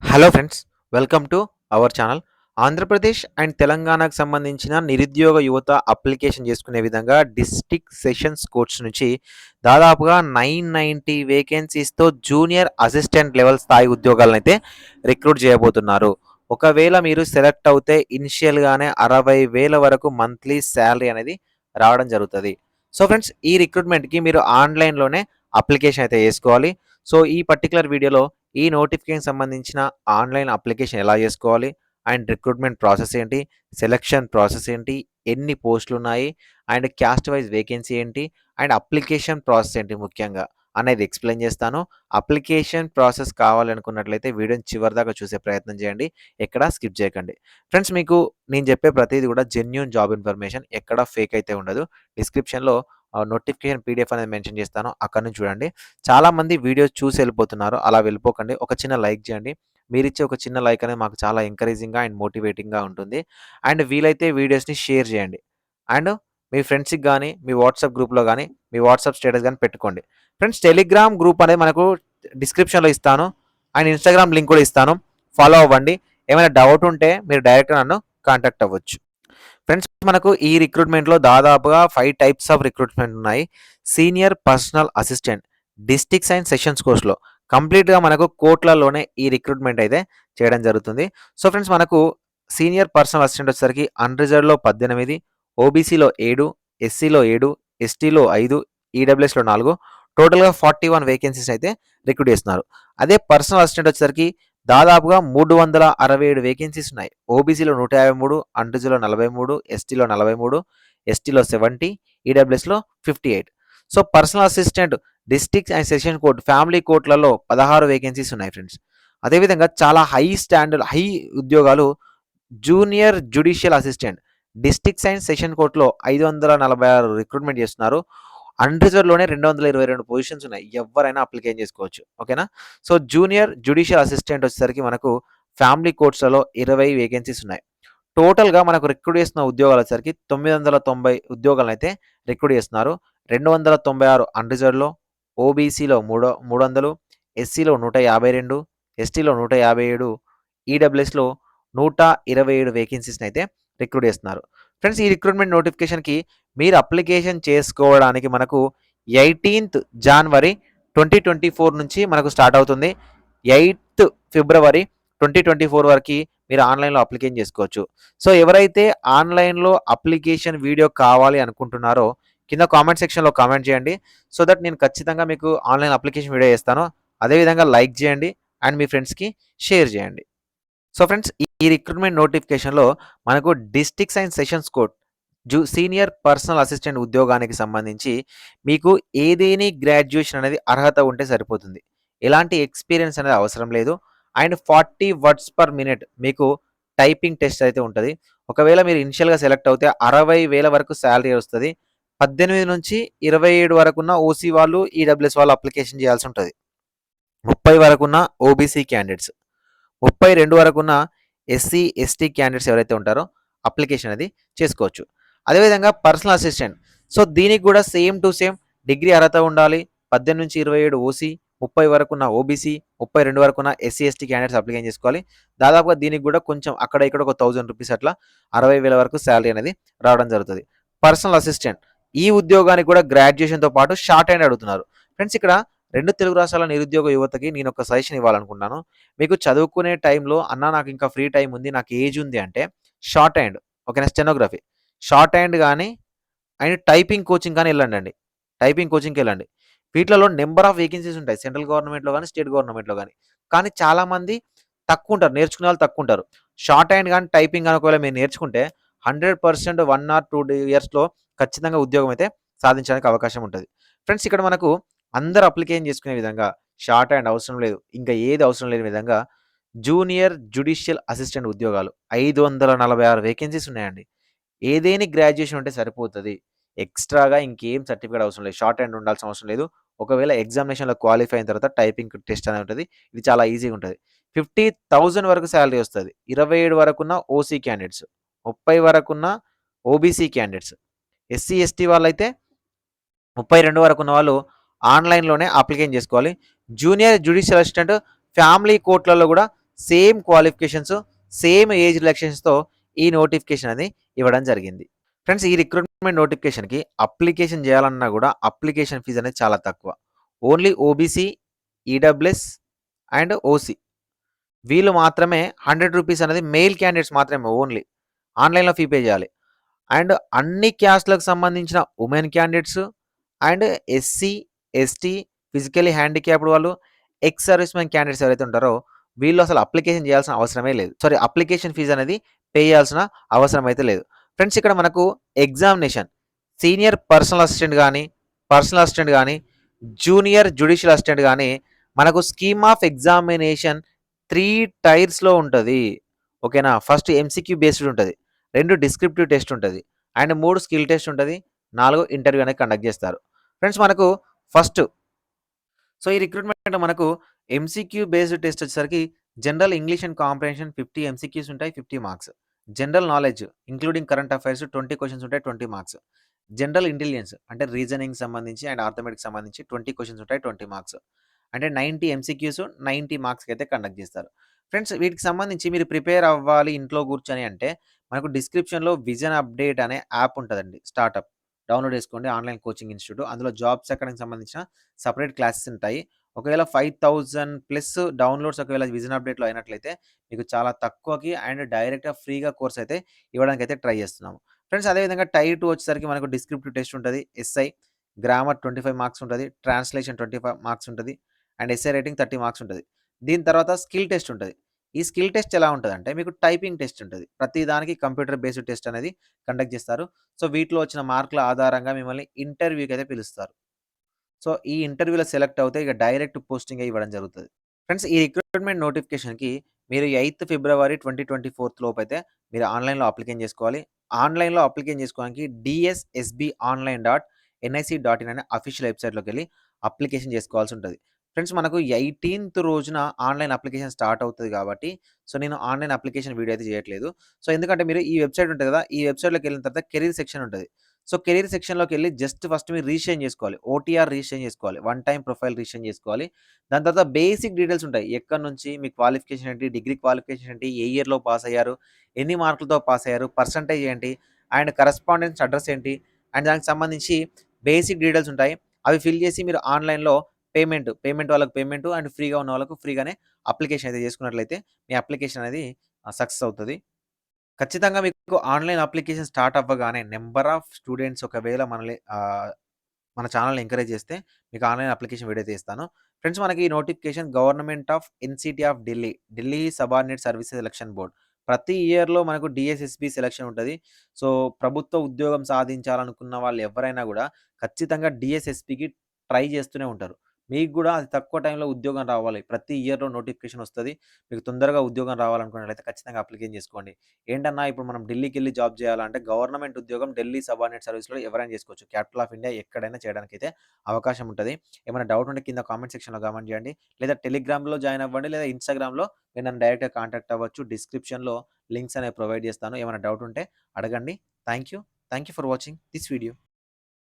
Hello friends, welcome to our channel. Andhra Pradesh and తెలంగాణకు సంబంధించిన నిరుద్యోగ యువత అప్లికేషన్ చేసుకునే విధంగా డిస్ట్రిక్ట్ సెషన్స్ కోర్ట్స్ నుంచి దాదాపుగా 990 వేకెన్సీస్తో జూనియర్ అసిస్టెంట్ లెవెల్ స్థాయి ఉద్యోగాలను అయితే రిక్రూట్ చేయబోతున్నారు. ఒకవేళ మీరు సెలెక్ట్ అవుతే ఇనిషియల్గానే 60,000 వరకు మంత్లీ శాలరీ అనేది రావడం జరుగుతుంది. సో ఫ్రెండ్స్, ఈ రిక్రూట్మెంట్కి మీరు ఆన్లైన్లోనే అప్లికేషన్ అయితే చేసుకోవాలి. సో ఈ పర్టికులర్ వీడియోలో ఈ నోటిఫికేషన్ సంబంధించిన ఆన్‌లైన్ అప్లికేషన్ ఎలా చేసుకోవాలి? అండ్ రిక్రూట్‌మెంట్ ప్రాసెస్ ఏంటి? సెలక్షన్ ప్రాసెస్ ఏంటి? ఎన్ని పోస్టులున్నాయి? అండ్ క్యాస్ట్ వైస్ వేకెన్సీ ఏంటి? అండ్ అప్లికేషన్ ప్రాసెస్ ఏంటి ముఖ్యంగా అనేది ఎక్స్‌ప్లెయిన్ చేస్తాను. అప్లికేషన్ ప్రాసెస్ కావాలనుకున్నట్లయితే వీడియోని చివరిదాకా చూసే ప్రయత్నం చేయండి. ఎక్కడా స్కిప్ చేయకండి. ఫ్రెండ్స్, మీకు నేను చెప్పే ప్రతీది కూడా జెన్యూన్ జాబ్ ఇన్ఫర్మేషన్. ఎక్కడ ఫేక్ అయితే ఉండదు. డిస్క్రిప్షన్‌లో నోటిఫికేషన్ పీడిఎఫ్ అనేది మెన్షన్ చేస్తాను. అక్కడి నుంచి చూడండి. చాలామంది వీడియోస్ చూసి వెళ్ళిపోతున్నారు. అలా వెళ్ళిపోకండి. ఒక చిన్న లైక్ చేయండి. మీరిచ్చే ఒక చిన్న లైక్ అనేది మాకు చాలా ఎంకరేజింగ్‌గా అండ్ మోటివేటింగ్‌గా ఉంటుంది. అండ్ వీలైతే వీడియోస్‌ని షేర్ చేయండి. అండ్ మీ ఫ్రెండ్స్‌కి గానీ, మీ వాట్సాప్ గ్రూప్‌లో గానీ, మీ వాట్సాప్ స్టేటస్ గానీ పెట్టుకోండి. ఫ్రెండ్స్, టెలిగ్రామ్ గ్రూప్ అనేది మనకు డిస్క్రిప్షన్‌లో ఇస్తాను. అండ్ ఇన్‌స్టాగ్రామ్ లింక్ కూడా ఇస్తాను. ఫాలో అవ్వండి. ఏమైనా డౌట్ ఉంటే మీరు డైరెక్ట్‌గా నన్ను కాంటాక్ట్ అవ్వచ్చు. ఫ్రెండ్స్, మనకు ఈ రిక్రూట్మెంట్‌లో దాదాపుగా 5 టైప్స్ ఆఫ్ రిక్రూట్మెంట్ ఉన్నాయి. Senior personal assistant districts and sessions కోర్స్‌లో కంప్లీట్‌గా మనకు కోట్లలోనే ఈ రిక్రూట్మెంట్ అయితే చేయడం జరుగుతుంది. సో ఫ్రెండ్స్, మనకు సీనియర్ పర్సనల్ అసిస్టెంట్ వచ్చేసరికి అన్‌రిజర్వ్డ్‌లో 18, ఓబీసీలో 7, ఎస్సీలో 7, ఎస్టీలో 5, ఈడబ్ల్యూఎస్‌లో 4, టోటల్‌గా 41 వేకెన్సీస్ అయితే రిక్రూట్ చేస్తున్నారు. అదే పర్సనల్ అసిస్టెంట్ వచ్చేసరికి దాదాపుగా 367 వేకెన్సీస్ ఉన్నాయి. ఓబీసీలో 153, అన్‌రిజర్వ్డ్‌లో 43, ఎస్టీలో 43, ఎస్టీలో 70, ఈడబ్ల్యూఎస్‌లో 58. So personal assistant district and session court, family కోర్ట్‌లలో 16 వేకెన్సీస్ ఉన్నాయి ఫ్రెండ్స్. అదేవిధంగా చాలా హై ఉద్యోగాలు junior judicial assistant districts and session కోర్ట్‌లో 546 రిక్రూట్మెంట్ చేస్తున్నారు. అన్‌రిజర్వ్డ్‌లోనే 222 పొజిషన్స్ ఉన్నాయి. ఎవ్వరైనా అప్లికేషన్ చేసుకోవచ్చు. ఓకేనా? సో జూనియర్ జ్యుడిషియల్ అసిస్టెంట్ వచ్చేసరికి మనకు ఫ్యామిలీ కోర్ట్స్‌లలో 20 వేకెన్సీస్ ఉన్నాయి. టోటల్‌గా మనకు రిక్రూట్ చేస్తున్న ఉద్యోగాలు వచ్చేసరికి 990 ఉద్యోగాలనైతే రిక్రూట్ చేస్తున్నారు. 296 అన్‌రిజర్వ్డ్‌లో, ఓబీసీలో 300, ఎస్సీలో 152, ఎస్టీలో 157, ఈడబ్ల్యూఎస్‌లో 127 వేకెన్సీస్‌నైతే రిక్రూట్ చేస్తున్నారు. ఫ్రెండ్స్, ఈ రిక్రూట్మెంట్ నోటిఫికేషన్‌కి మీరు అప్లికేషన్ చేసుకోవడానికి మనకు 18థ్ జాన్వరి 2024 నుంచి మనకు స్టార్ట్ అవుతుంది. 8థ్ ఫిబ్రవరి 2024 వరకి మీరు ఆన్‌లైన్‌లో అప్లికేషన్ చేసుకోవచ్చు. సో ఎవరైతే ఆన్‌లైన్‌లో అప్లికేషన్ వీడియో కావాలి అనుకుంటున్నారో కింద కామెంట్ సెక్షన్‌లో కామెంట్ చేయండి. సో దట్ నేను ఖచ్చితంగా మీకు ఆన్‌లైన్ అప్లికేషన్ వీడియో చేస్తాను. అదేవిధంగా లైక్ చేయండి అండ్ మీ ఫ్రెండ్స్‌కి షేర్ చేయండి. సో ఫ్రెండ్స్, ఈ రిక్రూట్మెంట్ నోటిఫికేషన్‌లో మనకు districts and sessions court senior personal assistant ఉద్యోగానికి సంబంధించి మీకు ఏదేని గ్రాడ్యుయేషన్ అనేది అర్హత ఉంటే సరిపోతుంది. ఎలాంటి ఎక్స్‌పీరియన్స్ అనేది అవసరం లేదు. అండ్ 40 వర్డ్స్ పర్ మినిట్ మీకు టైపింగ్ టెస్ట్ అయితే ఉంటది. ఒకవేళ మీరు ఇనిషియల్‌గా సెలెక్ట్ అవుతే 60,000 వరకు సాలరీ వస్తది. 18-27 వరకున్న ఓసీ వాళ్ళు, ఈడబ్ల్యూఎస్ వాళ్ళు అప్లికేషన్ చేయాల్సి ఉంటది. 30 వరకున్న ఓబీసీ క్యాండిడేట్స్, 32 వరకున్న ఎస్సీ, ఎస్టీ క్యాండిడేట్స్ ఎవరైతే ఉంటారో అప్లికేషన్ అనేది చేసుకోవచ్చు. అదేవిధంగా పర్సనల్ అసిస్టెంట్, సో దీనికి కూడా సేమ్ టు సేమ్ డిగ్రీ అర్హత ఉండాలి. 18-27 ఓసీ, 30 వరకున్న ఓబీసీ, 32 వరకున్న ఎస్సీ, ఎస్టీ క్యాండిడేట్స్ అప్లికేషన్ చేసుకోవాలి. దాదాపుగా దీనికి కూడా కొంచెం అక్కడ ఇక్కడ ఒక 1000 రూపీస్ అట్లా 60,000 వరకు శాలరీ అనేది రావడం జరుగుతుంది. పర్సనల్ అసిస్టెంట్ ఈ ఉద్యోగానికి కూడా గ్రాడ్యుయేషన్‌తో పాటు షార్ట్ హ్యాండ్ అడుగుతున్నారు. ఫ్రెండ్స్, ఇక్కడ 2 తెలుగు రాష్ట్రాల నిరుద్యోగ యువతకి నేను ఒక సజెషన్ ఇవ్వాలనుకుంటున్నాను. మీకు చదువుకునే టైంలో అన్నా నాకు ఇంకా ఫ్రీ టైమ్ ఉంది, నాకు ఏజ్ ఉంది అంటే షార్ట్ హ్యాండ్, ఓకేనా, స్టెనోగ్రఫీ, షార్ట్ హ్యాండ్ గానీ అండ్ టైపింగ్ కోచింగ్ కానీ వెళ్ళండండి. టైపింగ్ కోచింగ్‌కెళ్ళండి. వీటిలలో నంబర్ ఆఫ్ వేకెన్సీస్ ఉంటాయి. సెంట్రల్ గవర్నమెంట్‌లో గానీ, స్టేట్ గవర్నమెంట్‌లో గానీ. కానీ చాలామంది తక్కువుంటారు. నేర్చుకునే వాళ్ళు తక్కువుంటారు. షార్ట్ హ్యాండ్ గానీ, టైపింగ్ గానీ ఒకవేళ మీరు నేర్చుకుంటే 100% 1 ఆర్ 2 ఇయర్స్‌లో ఖచ్చితంగా ఉద్యోగం అయితే సాధించడానికి అవకాశం ఉంటది. ఫ్రెండ్స్, ఇక్కడ మనకు అందరూ అప్లికేషన్ చేసుకునే విధంగా షార్ట్ హ్యాండ్ అవసరం లేదు. ఇంకా ఏది అవసరం లేని విధంగా జూనియర్ జ్యుడిషియల్ అసిస్టెంట్ ఉద్యోగాలు 546 వేకెన్సీస్ ఉన్నాయండి. ఏదేని గ్రాడ్యుయేషన్ ఉంటే సరిపోతది. ఎక్స్‌ట్రాగా ఇంకేం సర్టిఫికేట్ అవసరం లేదు. షార్ట్ హ్యాండ్ ఉండాల్సిన అవసరం లేదు. ఒకవేళ ఎగ్జామినేషన్‌లో క్వాలిఫై అయిన తర్వాత టైపింగ్ టెస్ట్ అనేది ఉంటది. ఇది చాలా ఈజీగా ఉంటది. 50,000 వరకు సాలరీ వస్తది. 27 వరకున్న ఓసీ క్యాండిడేట్స్, 30 వరకున్న ఓబీసీ క్యాండిడేట్స్, ఎస్సీ, ఎస్టీ వాళ్ళైతే 32 వరకున్న వాళ్ళు ఆన్‌లైన్‌లోనే అప్లికేషన్ చేసుకోవాలి. జూనియర్ జ్యుడిషియల్ అసిస్టెంట్ ఫ్యామిలీ కోర్ట్‌లలో కూడా సేమ్ క్వాలిఫికేషన్స్, సేమ్ ఏజ్ రిలాక్సేషన్స్‌తో ఈ నోటిఫికేషన్ అనేది ఇవ్వడం జరిగింది. ఫ్రెండ్స్ ఈ రిక్రూట్‌మెంట్ నోటిఫికేషన్‌కి అప్లికేషన్ చేయాలన్నా గూడా అప్లికేషన్ ఫీజ్ అనేది చాలా తక్కువ. Only OBC, EWS and OC వీళ్ళు మాత్రమే రూ. 100 అనేది మెయిల్ క్యాండిడేట్స్ మాత్రమే ఓన్లీ. ఆన్‌లైన్‌లో ఫీ పే చేయాలి. అండ్ అన్ని క్యాస్ట్‌లకు సంబంధించిన women candidates and SC, ST, physically handicapped వాళ్ళు, ఎక్స్ సర్వీస్ మెన్ క్యాండిడేట్స్ ఎవరైతే ఉంటారో వీళ్ళు అసలు అప్లికేషన్ చేయాల్సిన అవసరమే లేదు. సారీ అప్లికేషన్ ఫీజ్ అనేది పే చేయాల్సిన అవసరం అయితే లేదు. ఫ్రెండ్స్ ఇక్కడ మనకు ఎగ్జామినేషన్ సీనియర్ పర్సనల్ అసిస్టెంట్ గాని, పర్సనల్ అసిస్టెంట్ గాని, జూనియర్ జ్యుడిషియల్ అసిస్టెంట్ గాని మనకు స్కీమ్ ఆఫ్ ఎగ్జామినేషన్ 3 టైర్స్‌లో ఉంటది. ఓకేనా? ఫస్ట్ ఎంసీక్యూ బేస్డ్ ఉంటది. 2 డిస్క్రిప్టివ్ టెస్ట్ ఉంటది. అండ్ 3 స్కిల్ టెస్ట్ ఉంటది. 4 ఇంటర్వ్యూ అనేది కండక్ట్ చేస్తారు. ఫ్రెండ్స్ మనకు ఫస్ట్ సో, ఈ రిక్రూట్‌మెంట్‌లో మనకు ఎంసీక్యూ బేస్డ్ టెస్ట్ వచ్చేసరికి general English and comprehension 50 MCQs ఉంటాయి. 50 marks. General knowledge including current affairs 20 questions ఉంటాయి. 20 మార్క్స్. జనరల్ ఇంటెలిజెన్స్ అంటే రీజనింగ్ సంబంధించి అండ్ అర్థమెటిక్స్ సంబంధించి 20 క్వెషన్స్ ఉంటాయి. 20 మార్క్స్. అంటే 90 ఎంసీక్యూస్ 90 మార్క్స్‌కి అయితే కండక్ట్ చేస్తారు. ఫ్రెండ్స్ వీటికి సంబంధించి మీరు ప్రిపేర్ అవ్వాలి ఇంట్లో కూర్చొని అంటే మనకు డిస్క్రిప్షన్‌లో విజన్ అప్డేట్ అనే యాప్ ఉంటదండి. స్టార్టప్. డౌన్‌లోడ్ చేసుకోండి. Online coaching institute. అందులో జాబ్స్ ఎక్కడానికి సంబంధించిన సెపరేట్ క్లాసెస్ ఉంటాయి. ఒకవేళ 5000 ప్లస్ డౌన్‌లోడ్స్ ఒకవేళ విజన్ అప్డేట్‌లో అయినట్లయితే మీకు చాలా తక్కువకి అండ్ డైరెక్ట్‌గా ఫ్రీగా కోర్స్ అయితే ఇవ్వడానికైతే ట్రై చేస్తున్నాము. ఫ్రెండ్స్ అదేవిధంగా టైర్ 2 వచ్చేసరికి మనకు డిస్క్రిప్టివ్ టెస్ట్ ఉంటది. ఎస్ఐ, గ్రామర్ 25 మార్క్స్ ఉంటది. ట్రాన్స్‌లేషన్ 25 మార్క్స్ ఉంటది. అండ్ ఎస్సే రైటింగ్ 30 మార్క్స్ ఉంటది. దీని తర్వాత స్కిల్ టెస్ట్ ఉంటది. ఈ స్కిల్ టెస్ట్ ఎలా ఉంటదంటే మీకు టైపింగ్ టెస్ట్ ఉంటది. ప్రతి దానికి కంప్యూటర్ బేస్డ్ టెస్ట్ అనేది కండక్ట్ చేస్తారు. సో, వీటిలో వచ్చిన మార్కుల ఆధారంగా మిమ్మల్ని ఇంటర్వ్యూకైతే పిలుస్తారు. సో, ఈ ఇంటర్వ్యూలో సెలెక్ట్ అవుతే ఇక డైరెక్ట్ పోస్టింగే ఇవ్వడం జరుగుతది. ఫ్రెండ్స్ ఈ రిక్రూట్‌మెంట్ నోటిఫికేషన్‌కి మీరు 8 ఫిబ్రవరి 2024 లోపైతే మీరు ఆన్‌లైన్‌లో అప్లికేషన్ చేసుకోవాలి. ఆన్‌లైన్‌లో అప్లికేషన్ చేసుకోవడానికి dssbonline.nic.in అనే అఫీషియల్ వెబ్‌సైట్‌లోకెళ్ళి అప్లికేషన్ చేసుకోవాల్సి ఉంటది. ఫ్రెండ్స్ మనకు 18థ్ రోజున ఆన్‌లైన్ అప్లికేషన్ స్టార్ట్ అవుతది కాబట్టి, సో, నేను ఆన్‌లైన్ అప్లికేషన్ వీడియో అయితే చేయట్లేదు. సో, ఎందుకంటే మీరు ఈ వెబ్‌సైట్ ఉంటది కదా! ఈ వెబ్‌సైట్‌లోకెళ్ళిన తర్వాత కెరీర్ సెక్షన్ ఉంటది. సో, కెరీర్ సెక్షన్‌లోకెళ్ళి జస్ట్ ఫస్ట్ మీరు రిజిస్ట్రేషన్ చేసుకోవాలి. ఓటీఆర్ రిజిస్ట్రేషన్ చేసుకోవాలి. వన్ టైమ్ ప్రొఫైల్ రిజిస్ట్రేషన్ చేసుకోవాలి. దాని తర్వాత బేసిక్ డీటెయిల్స్ ఉంటాయి. ఎక్కడి నుంచి మీ క్వాలిఫికేషన్ ఏంటి? డిగ్రీ క్వాలిఫికేషన్ ఏంటి? ఏ ఇయర్‌లో పాస్ అయ్యారు? ఎన్ని మార్కులతో పాస్ అయ్యారు? పర్సెంటేజ్ ఏంటి? అండ్ కరస్పాండెన్స్ అడ్రెస్ ఏంటి? అండ్ దానికి సంబంధించి బేసిక్ డీటెయిల్స్ ఉంటాయి. అవి ఫిల్ చేసి మీరు ఆన్‌లైన్‌లో పేమెంట్ వాళ్ళకి పేమెంటు అండ్ ఫ్రీగా ఉన్న వాళ్ళకు ఫ్రీగానే అప్లికేషన్ అయితే చేసుకున్నట్లయితే మీ అప్లికేషన్ అనేది సక్సెస్ అవుతది. ఖచ్చితంగా మీకు ఆన్‌లైన్ అప్లికేషన్ స్టార్ట్ అవ్వగానే నంబర్ ఆఫ్ స్టూడెంట్స్ ఒకవేళ మన ఛానెల్‌ని ఎంకరేజ్ చేస్తే మీకు ఆన్‌లైన్ అప్లికేషన్ వీడియో తీస్తాను. ఫ్రెండ్స్ మనకి ఈ notification government of NCT of Delhi, Delhi subordinate services selection board. ప్రతి ఇయర్‌లో మనకు డీఎస్ఎస్‌బీ సెలక్షన్ ఉంటది. సో, ప్రభుత్వ ఉద్యోగం సాధించాలనుకున్న వాళ్ళు ఎవరైనా గూడా ఖచ్చితంగా డీఎస్ఎస్‌బీకి ట్రై చేస్తూనే ఉంటారు. మీకు గూడా అతి తక్కువ టైంలో ఉద్యోగం రావాలి. ప్రతి ఇయర్‌లో నోటిఫికేషన్ వస్తది. మీకు తొందరగా ఉద్యోగం రావాలనుకున్నట్లయితే ఖచ్చితంగా అప్లికేషన్ చేసుకోండి. ఏంటన్నా ఇప్పుడు మనం ఢిల్లీకెళ్ళి జాబ్ చేయాలంటే గవర్నమెంట్ ఉద్యోగం ఢిల్లీ సబార్డినేట్ సర్వీస్‌లో ఎవరైనా చేసుకోవచ్చు. క్యాపిటల్ ఆఫ్ ఇండియా ఎక్కడైనా చేయడానికైతే అవకాశం ఉంటది. ఏమైనా డౌట్ ఉంటే కింద కామెంట్ సెక్షన్‌లో కామెంట్ చేయండి. లేదా టెలిగ్రామ్‌లో జాయిన్ అవ్వండి. లేదా ఇన్‌స్టాగ్రామ్‌లో మీరు నన్ను డైరెక్ట్‌గా కాంటాక్ట్ అవ్వచ్చు. డిస్క్రిప్షన్‌లో లింక్స్ అనేవి ప్రొవైడ్ చేస్తాను. ఏమైనా డౌట్ ఉంటే అడగండి. Thank you. Thank you for watching this video.